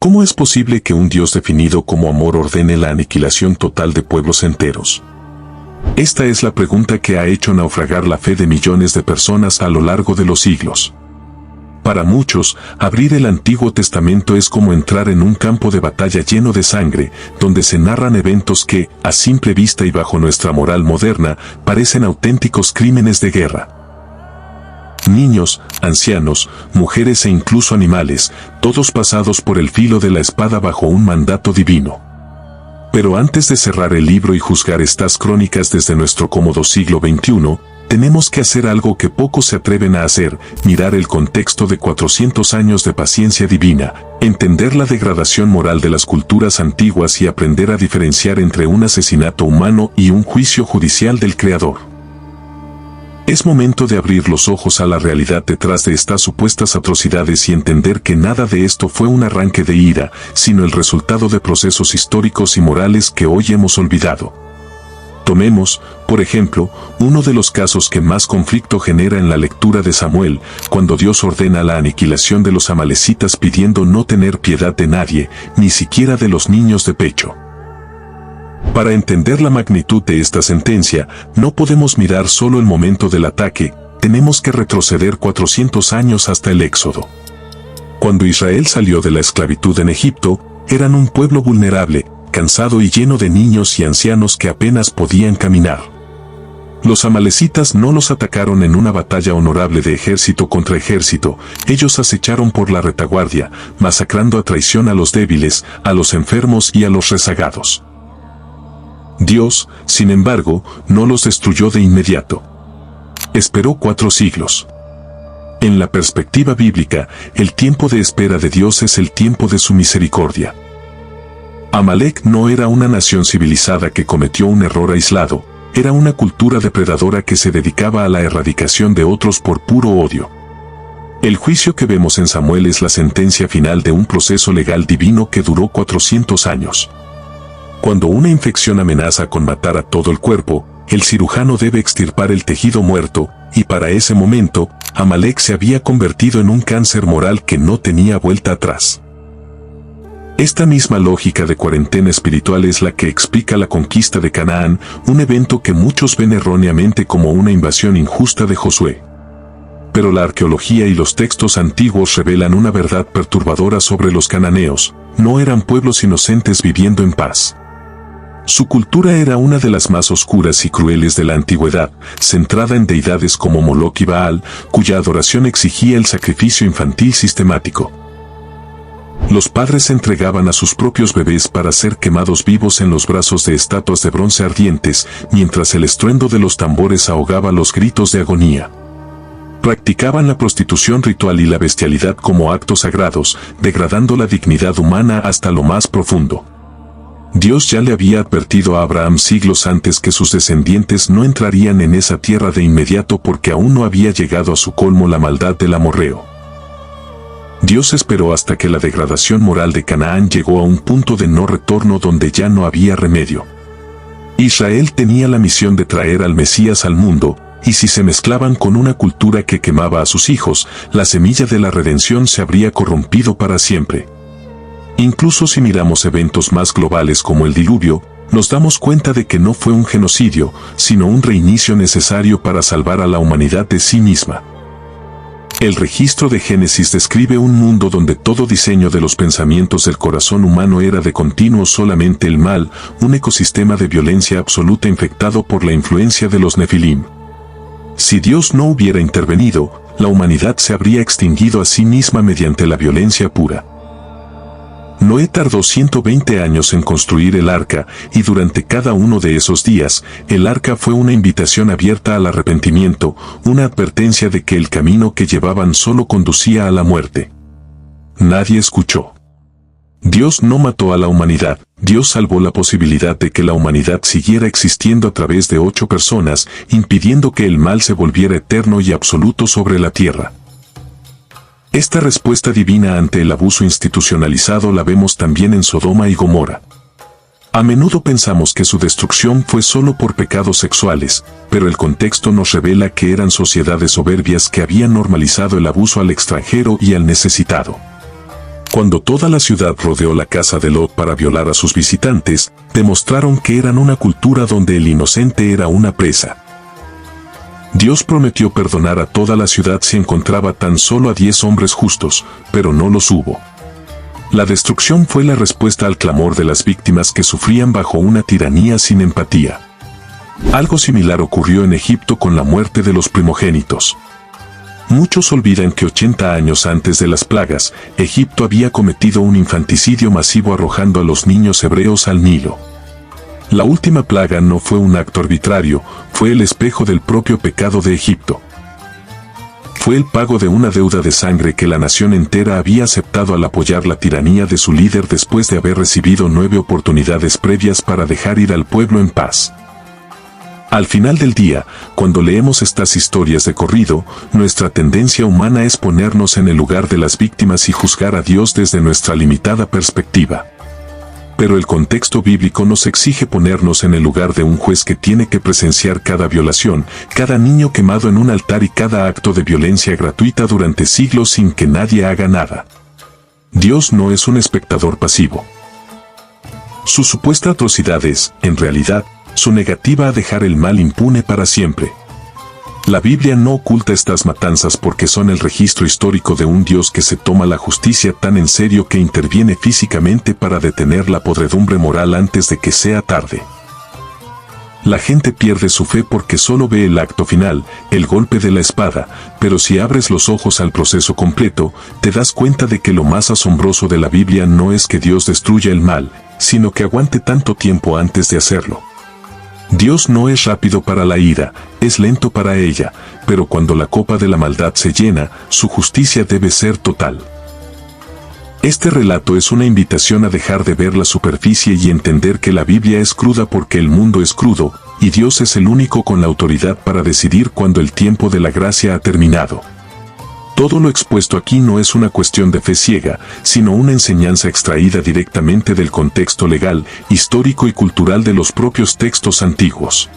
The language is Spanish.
¿Cómo es posible que un Dios definido como amor ordene la aniquilación total de pueblos enteros? Esta es la pregunta que ha hecho naufragar la fe de millones de personas a lo largo de los siglos. Para muchos, abrir el Antiguo Testamento es como entrar en un campo de batalla lleno de sangre, donde se narran eventos que, a simple vista y bajo nuestra moral moderna, parecen auténticos crímenes de guerra. Niños, ancianos, mujeres e incluso animales, todos pasados por el filo de la espada bajo un mandato divino. Pero antes de cerrar el libro y juzgar estas crónicas desde nuestro cómodo siglo XXI, tenemos que hacer algo que pocos se atreven a hacer: mirar el contexto de 400 años de paciencia divina, entender la degradación moral de las culturas antiguas y aprender a diferenciar entre un asesinato humano y un juicio judicial del Creador. Es momento de abrir los ojos a la realidad detrás de estas supuestas atrocidades y entender que nada de esto fue un arranque de ira, sino el resultado de procesos históricos y morales que hoy hemos olvidado. Tomemos, por ejemplo, uno de los casos que más conflicto genera en la lectura de Samuel, cuando Dios ordena la aniquilación de los amalecitas pidiendo no tener piedad de nadie, ni siquiera de los niños de pecho. Para entender la magnitud de esta sentencia, no podemos mirar solo el momento del ataque, tenemos que retroceder 400 años hasta el Éxodo. Cuando Israel salió de la esclavitud en Egipto, eran un pueblo vulnerable, cansado y lleno de niños y ancianos que apenas podían caminar. Los amalecitas no los atacaron en una batalla honorable de ejército contra ejército, ellos acecharon por la retaguardia, masacrando a traición a los débiles, a los enfermos y a los rezagados. Dios, sin embargo, no los destruyó de inmediato. Esperó 4 siglos. En la perspectiva bíblica, el tiempo de espera de Dios es el tiempo de su misericordia. Amalek no era una nación civilizada que cometió un error aislado, era una cultura depredadora que se dedicaba a la erradicación de otros por puro odio. El juicio que vemos en Samuel es la sentencia final de un proceso legal divino que duró 400 años. Cuando una infección amenaza con matar a todo el cuerpo, el cirujano debe extirpar el tejido muerto, y para ese momento, Amalek se había convertido en un cáncer moral que no tenía vuelta atrás. Esta misma lógica de cuarentena espiritual es la que explica la conquista de Canaán, un evento que muchos ven erróneamente como una invasión injusta de Josué. Pero la arqueología y los textos antiguos revelan una verdad perturbadora sobre los cananeos: no eran pueblos inocentes viviendo en paz. Su cultura era una de las más oscuras y crueles de la antigüedad, centrada en deidades como Moloch y Baal, cuya adoración exigía el sacrificio infantil sistemático. Los padres entregaban a sus propios bebés para ser quemados vivos en los brazos de estatuas de bronce ardientes, mientras el estruendo de los tambores ahogaba los gritos de agonía. Practicaban la prostitución ritual y la bestialidad como actos sagrados, degradando la dignidad humana hasta lo más profundo. Dios ya le había advertido a Abraham siglos antes que sus descendientes no entrarían en esa tierra de inmediato porque aún no había llegado a su colmo la maldad del amorreo. Dios esperó hasta que la degradación moral de Canaán llegó a un punto de no retorno donde ya no había remedio. Israel tenía la misión de traer al Mesías al mundo, y si se mezclaban con una cultura que quemaba a sus hijos, la semilla de la redención se habría corrompido para siempre. Incluso si miramos eventos más globales como el diluvio, nos damos cuenta de que no fue un genocidio, sino un reinicio necesario para salvar a la humanidad de sí misma. El registro de Génesis describe un mundo donde todo diseño de los pensamientos del corazón humano era de continuo solamente el mal, un ecosistema de violencia absoluta infectado por la influencia de los Nefilim. Si Dios no hubiera intervenido, la humanidad se habría extinguido a sí misma mediante la violencia pura. Noé tardó 120 años en construir el arca, y durante cada uno de esos días, el arca fue una invitación abierta al arrepentimiento, una advertencia de que el camino que llevaban solo conducía a la muerte. Nadie escuchó. Dios no mató a la humanidad, Dios salvó la posibilidad de que la humanidad siguiera existiendo a través de 8 personas, impidiendo que el mal se volviera eterno y absoluto sobre la tierra. Esta respuesta divina ante el abuso institucionalizado la vemos también en Sodoma y Gomorra. A menudo pensamos que su destrucción fue solo por pecados sexuales, pero el contexto nos revela que eran sociedades soberbias que habían normalizado el abuso al extranjero y al necesitado. Cuando toda la ciudad rodeó la casa de Lot para violar a sus visitantes, demostraron que eran una cultura donde el inocente era una presa. Dios prometió perdonar a toda la ciudad si encontraba tan solo a 10 hombres justos, pero no los hubo. La destrucción fue la respuesta al clamor de las víctimas que sufrían bajo una tiranía sin empatía. Algo similar ocurrió en Egipto con la muerte de los primogénitos. Muchos olvidan que 80 años antes de las plagas, Egipto había cometido un infanticidio masivo arrojando a los niños hebreos al Nilo. La última plaga no fue un acto arbitrario, fue el espejo del propio pecado de Egipto. Fue el pago de una deuda de sangre que la nación entera había aceptado al apoyar la tiranía de su líder después de haber recibido 9 oportunidades previas para dejar ir al pueblo en paz. Al final del día, cuando leemos estas historias de corrido, nuestra tendencia humana es ponernos en el lugar de las víctimas y juzgar a Dios desde nuestra limitada perspectiva. Pero el contexto bíblico nos exige ponernos en el lugar de un juez que tiene que presenciar cada violación, cada niño quemado en un altar y cada acto de violencia gratuita durante siglos sin que nadie haga nada. Dios no es un espectador pasivo. Su supuesta atrocidad es, en realidad, su negativa a dejar el mal impune para siempre. La Biblia no oculta estas matanzas porque son el registro histórico de un Dios que se toma la justicia tan en serio que interviene físicamente para detener la podredumbre moral antes de que sea tarde. La gente pierde su fe porque solo ve el acto final, el golpe de la espada, pero si abres los ojos al proceso completo, te das cuenta de que lo más asombroso de la Biblia no es que Dios destruya el mal, sino que aguante tanto tiempo antes de hacerlo. Dios no es rápido para la ira, es lento para ella, pero cuando la copa de la maldad se llena, su justicia debe ser total. Este relato es una invitación a dejar de ver la superficie y entender que la Biblia es cruda porque el mundo es crudo, y Dios es el único con la autoridad para decidir cuándo el tiempo de la gracia ha terminado. Todo lo expuesto aquí no es una cuestión de fe ciega, sino una enseñanza extraída directamente del contexto legal, histórico y cultural de los propios textos antiguos.